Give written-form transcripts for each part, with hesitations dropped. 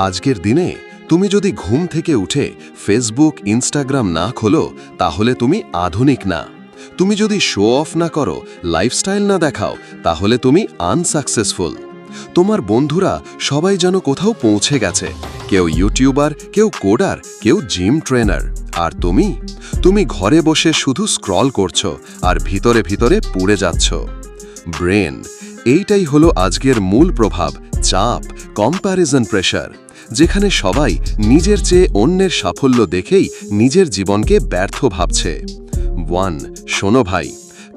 আজকের দিনে তুমি যদি ঘুম থেকে উঠে ফেসবুক ইনস্টাগ্রাম না খোলো তাহলে তুমি আধুনিক না। তুমি যদি শো অফ না করো, লাইফস্টাইল না দেখাও, তাহলে তুমি আনসাকসেসফুল। তোমার বন্ধুরা সবাই যেন কোথাও পৌঁছে গেছে, কেউ ইউটিউবার, কেউ কোডার, কেউ জিম ট্রেনার, আর তুমি ঘরে বসে শুধু স্ক্রল করছো আর ভিতরে ভিতরে পুড়ে যাচ্ছ। ব্রেন, এইটাই হলো আজকের মূল প্রভাব, চাপ, কম্প্যারিজন প্রেশার, যেখানে সবাই নিজের চেয়ে অন্যের সাফল্য দেখেই নিজের জীবনকে ব্যর্থ ভাবছে। শোনো ভাই,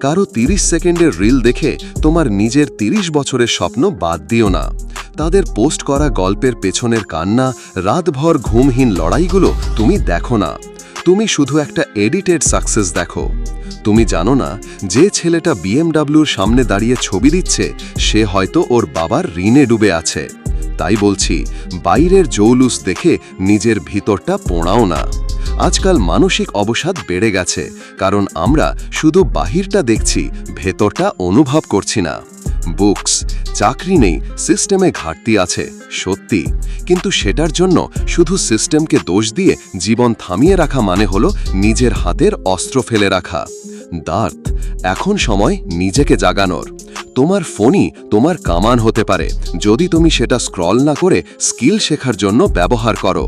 কারো 30 সেকেন্ডের রিল দেখে তোমার নিজের 30 বছরের স্বপ্ন বাদ দিও না। তাদের পোস্ট করা গল্পের পেছনের কান্না, রাতভর ঘুমহীন লড়াইগুলো তুমি দেখো না। তুমি শুধু একটা এডিটেড সাকসেস দেখো। তুমি জানো না, যে ছেলেটা বিএমডব্লিউর সামনে দাঁড়িয়ে ছবি দিচ্ছে, সে হয়তো ওর বাবার ঋণে ডুবে আছে। তাই বলছি, বাইরের জৌলুস দেখে নিজের ভিতরটা পোড়াও না। আজকাল মানসিক অবসাদ বেড়ে গেছে, কারণ আমরা শুধু বাহিরটা দেখছি, ভেতরটা অনুভব করছি না। বুকস, চাকরি নেই, সিস্টেমে ঘাটতি আছে, সত্যি, কিন্তু সেটার জন্য শুধু সিস্টেমকে দোষ দিয়ে জীবন থামিয়ে রাখা মানে হলো নিজের হাতের অস্ত্র ফেলে রাখা। দাঁত, এখন সময় নিজেকে জাগানোর। তোমার ফোনই তোমার কামান হতে পারে, যদি তুমি সেটা স্ক্রল না করে স্কিল শেখার জন্য ব্যবহার করো।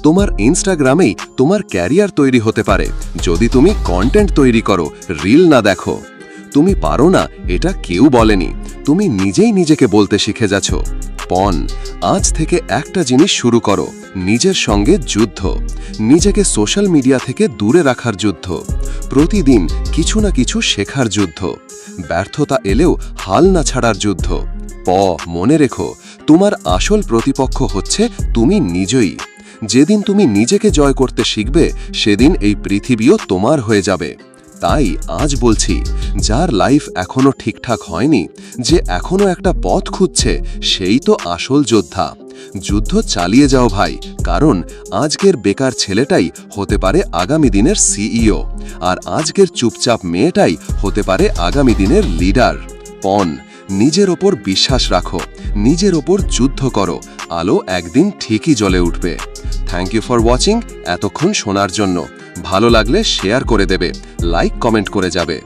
তোমার ইনস্টাগ্রামেই তোমার ক্যারিয়ার তৈরি হতে পারে, যদি তুমি কন্টেন্ট তৈরি করো, রিল না দেখো। তুমি পারো না, এটা কেউ বলেনি, তুমি নিজেই নিজেকে বলতে শিখে যাচ্ছ। আজ থেকে একটা জিনিস শুরু করো, নিজের সঙ্গে যুদ্ধ। নিজেকে সোশ্যাল মিডিয়া থেকে দূরে রাখার যুদ্ধ, প্রতিদিন কিছু না কিছু শেখার যুদ্ধ, ব্যর্থতা এলেও হাল না ছাড়ার যুদ্ধ। মনে রেখো, তোমার আসল প্রতিপক্ষ হচ্ছে তুমি নিজেই। যেদিন তুমি নিজেকে জয় করতে শিখবে, সেদিন এই পৃথিবীও তোমার হয়ে যাবে। তাই আজ বলছি, যার লাইফ এখনো ঠিকঠাক হয়নি, যে এখনো একটা পথ খুঁজছে, সেই তো আসল যোদ্ধা। যুদ্ধ চালিয়ে যাও ভাই, কারণ আজকের বেকার ছেলেটাই হতে পারে আগামী দিনের সিইও, আর আজকের চুপচাপ মেয়েটাই হতে পারে আগামী দিনের লিডার। নিজের ওপর বিশ্বাস রাখো, নিজের ওপর যুদ্ধ করো, আলো একদিন ঠিকই জ্বলে উঠবে। থ্যাংক ইউ ফর ওয়াচিং, এতক্ষণ শোনার জন্য। ভালো লাগলে শেয়ার করে দেবে, লাইক কমেন্ট করে যাবে।